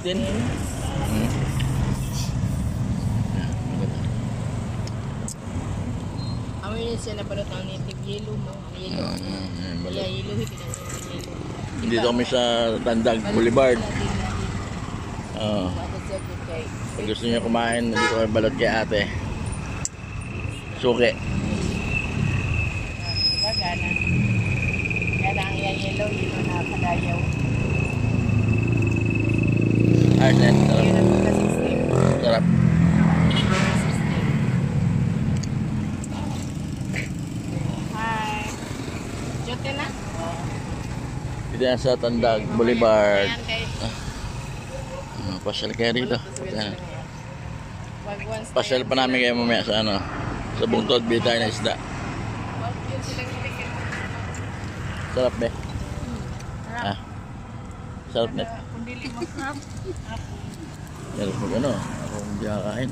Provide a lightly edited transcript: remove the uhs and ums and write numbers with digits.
din. Amin siya nabalot ang native yellow mo. Yellow. Dito kami sa Tandag Boulevard. Pag gusto niyo kumain, dito kami balot kay ate. Suki. Gana. Gana ang yellow na kadayaw. Ayos na yan. Sarap. Yun ang pagka-system. Sarap. Hi. Jote na? Dito yan sa Tandag Boulevard. Ayan kay. Pasyal kayo rito. Wag once. Pasyal pa namin kayo mamaya sa ano. Sa bungtod, bili tayo na isda. Sarap be. Ah. Sarap net. Kung dili mo sarap. Meron mo ano. Ako hindi kakain.